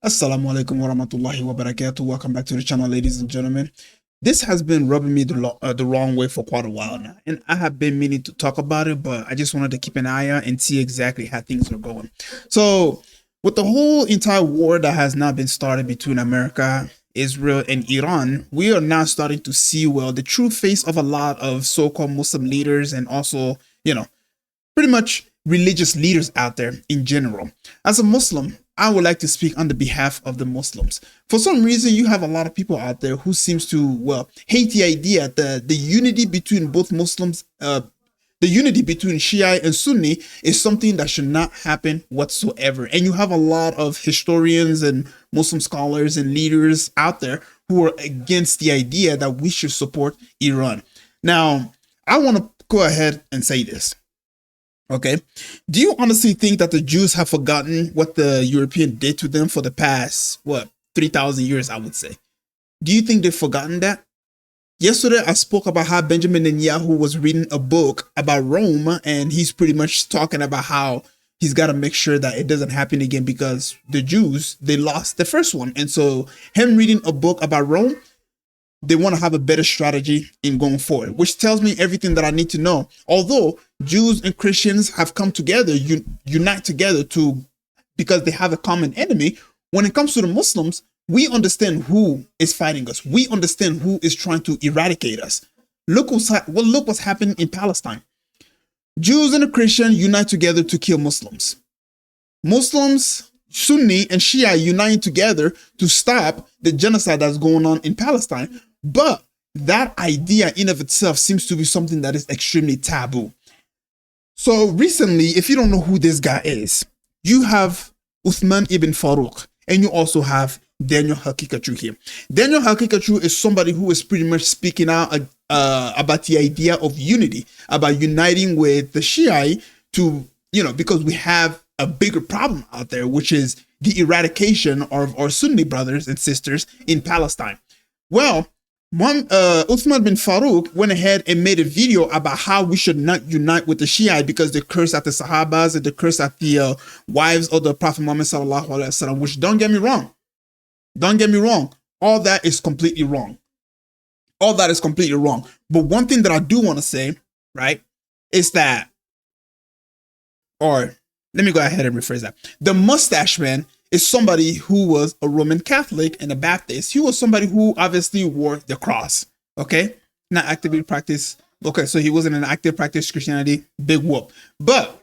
Assalamu alaikum wa rahmatullahi wa barakatuh. Welcome back to the channel, ladies and gentlemen. This has been rubbing me the wrong way for quite a while now, and I have been meaning to talk about it, but I just wanted to keep an eye out and see exactly how things are going. So, with the whole entire war that has now been started between America, Israel, and Iran, we are now starting to see, well, the true face of a lot of so-called Muslim leaders and also, pretty much religious leaders out there in general. As a Muslim, I would like to speak on the behalf of the Muslims. For some reason, you have a lot of people out there who seems to, well, hate the idea that the unity between both Muslims, the unity between Shia and Sunni is something that should not happen whatsoever. And you have a lot of historians and Muslim scholars and leaders out there who are against the idea that we should support Iran. Now, I want to go ahead and say this. Okay. Do you honestly think that the Jews have forgotten what the European did to them for the past, 3,000 years, I would say? Do you think they've forgotten that? Yesterday, I spoke about how Benjamin Netanyahu was reading a book about Rome, and he's pretty much talking about how he's got to make sure that it doesn't happen again because the Jews, they lost the first one. And so him reading a book about Rome, they want to have a better strategy in going forward, which tells me everything that I need to know. Although Jews and Christians have come together, unite together because they have a common enemy. When it comes to the Muslims, we understand who is fighting us. We understand who is trying to eradicate us. Look what's happening in Palestine. Jews and the Christians unite together to kill Muslims. Muslims, Sunni and Shia uniting together to stop the genocide that's going on in Palestine. But that idea in of itself seems to be something that is extremely taboo. So recently, if you don't know who this guy is, you have Uthman ibn Farouk, and you also have Daniel Hakikachu here. Daniel Hakikachu is somebody who is pretty much speaking out about the idea of unity, about uniting with the Shia to, because we have a bigger problem out there, which is the eradication of our Sunni brothers and sisters in Palestine. Well, Uthman bin Farouk went ahead and made a video about how we should not unite with the Shia because they curse at the Sahabas and they curse at the wives of the Prophet Muhammad sallallahu alaihi wasallam. Which don't get me wrong, all that is completely wrong. But one thing that I do want to say, right, is that, or let me go ahead and rephrase that. The mustache man is somebody who was a Roman Catholic and a Baptist. He was somebody who obviously wore the cross, okay? Not actively practiced. Okay, so he wasn't an active practice Christianity, big whoop. But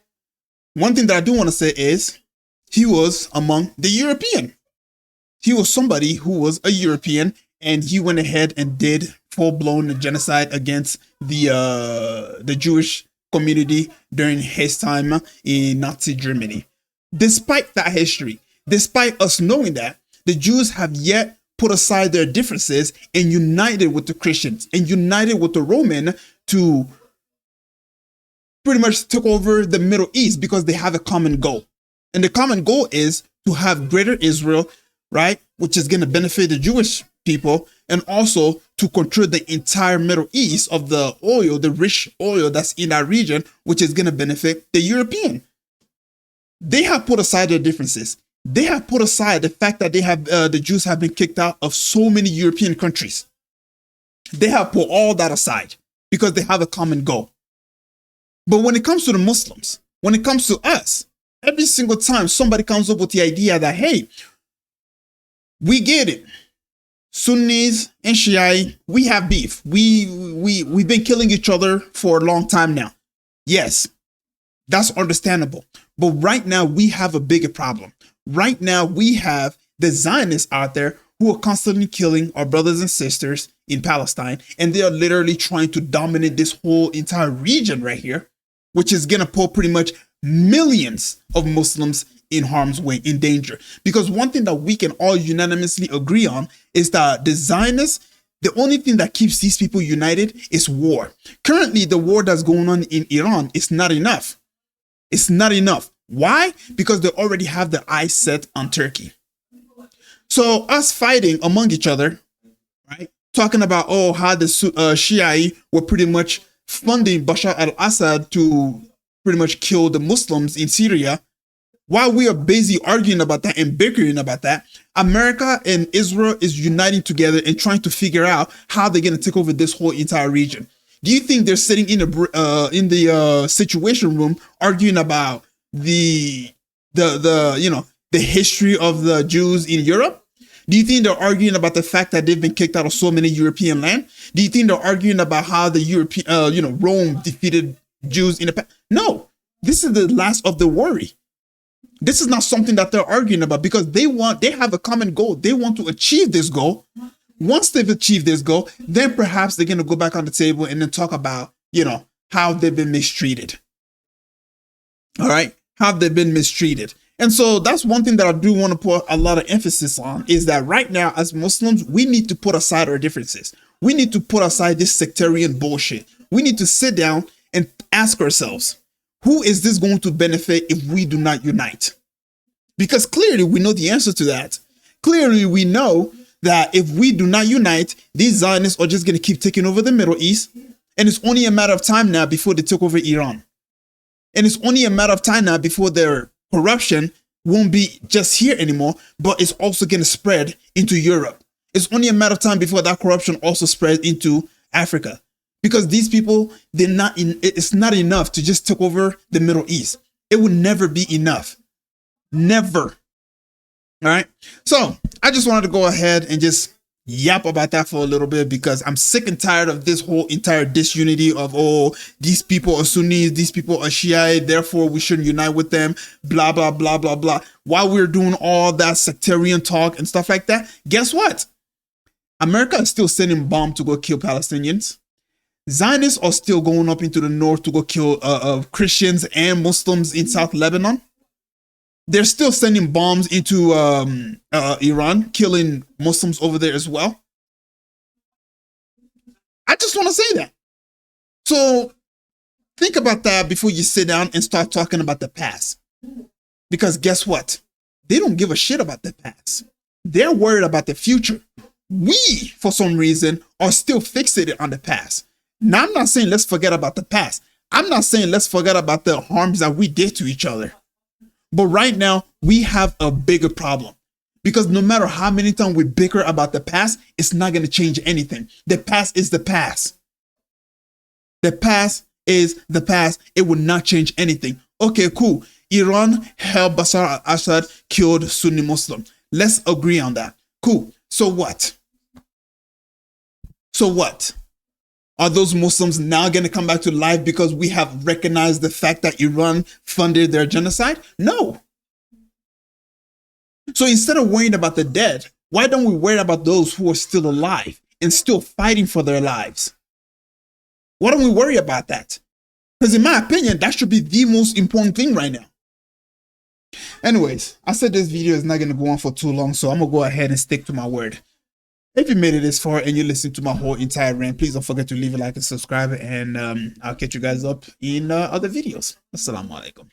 one thing that I do want to say is he was among the European. He was somebody who was a European, and he went ahead and did full-blown genocide against the Jewish community during his time in Nazi Germany. Despite that history, despite us knowing that, the Jews have yet put aside their differences and united with the Christians and united with the Roman to pretty much take over the Middle East because they have a common goal. And the common goal is to have greater Israel, right? Which is going to benefit the Jewish people, and also to control the entire Middle East of the oil, the rich oil that's in that region, which is going to benefit the European. They have put aside their differences. They have put aside the fact that the Jews have been kicked out of so many European countries. They have put all that aside because they have a common goal. But when it comes to the Muslims, when it comes to us, every single time somebody comes up with the idea that, hey, we get it. Sunnis and Shia, we have beef. We've been killing each other for a long time now. Yes, that's understandable. But right now we have a bigger problem. Right now we have the Zionists out there who are constantly killing our brothers and sisters in Palestine. And they are literally trying to dominate this whole entire region right here, which is going to put pretty much millions of Muslims in harm's way, in danger. Because one thing that we can all unanimously agree on is that the Zionists, the only thing that keeps these people united is war. Currently, the war that's going on in Iran is not enough. It's not enough. Why? Because they already have their eyes set on Turkey. So us fighting among each other, right? Talking about, how the Shia were pretty much funding Bashar al-Assad to pretty much kill the Muslims in Syria. While we are busy arguing about that and bickering about that, America and Israel is uniting together and trying to figure out how they're going to take over this whole entire region. Do you think they're sitting in the situation room arguing about the history of the Jews in Europe? Do you think they're arguing about the fact that they've been kicked out of so many European land? Do you think they're arguing about how the Rome defeated Jews in the past? No, this is the last of the worry. This is not something that they're arguing about because they have a common goal. They want to achieve this goal. Once they've achieved this goal, then perhaps they're going to go back on the table and then talk about, how they've been mistreated. All right. How they've been mistreated. And so that's one thing that I do want to put a lot of emphasis on is that right now as Muslims, we need to put aside our differences. We need to put aside this sectarian bullshit. We need to sit down and ask ourselves, who is this going to benefit if we do not unite? Because clearly we know the answer to that. Clearly we know that if we do not unite, these Zionists are just going to keep taking over the Middle East. And it's only a matter of time now before they took over Iran. And it's only a matter of time now before their corruption won't be just here anymore, but it's also going to spread into Europe. It's only a matter of time before that corruption also spreads into Africa. Because these people, it's not enough to just take over the Middle East. It will never be enough. Never. All right. So I just wanted to go ahead and just yap about that for a little bit because I'm sick and tired of this whole entire disunity of, these people are Sunnis, these people are Shiite, therefore we shouldn't unite with them, blah, blah, blah, blah, blah. While we're doing all that sectarian talk and stuff like that, guess what? America is still sending bombs to go kill Palestinians. Zionists are still going up into the north to go kill Christians and Muslims in South Lebanon. They're still sending bombs into Iran, killing Muslims over there as well. I just want to say that. So think about that before you sit down and start talking about the past. Because guess what? They don't give a shit about the past. They're worried about the future. We, for some reason, are still fixated on the past. Now, I'm not saying let's forget about the past. I'm not saying let's forget about the harms that we did to each other. But right now, we have a bigger problem. Because no matter how many times we bicker about the past, it's not going to change anything. The past is the past. The past is the past. It will not change anything. Okay, cool. Iran helped Bashar al-Assad killed Sunni Muslim. Let's agree on that. Cool. So what? So what? Are those Muslims now going to come back to life because we have recognized the fact that Iran funded their genocide? No. So instead of worrying about the dead, why don't we worry about those who are still alive and still fighting for their lives? Why don't we worry about that? Because in my opinion, that should be the most important thing right now. Anyways, I said this video is not going to go on for too long, so I'm going to go ahead and stick to my word. If you made it this far and you listened to my whole entire rant, please don't forget to leave a like and subscribe, and I'll catch you guys up in other videos. Assalamu alaikum.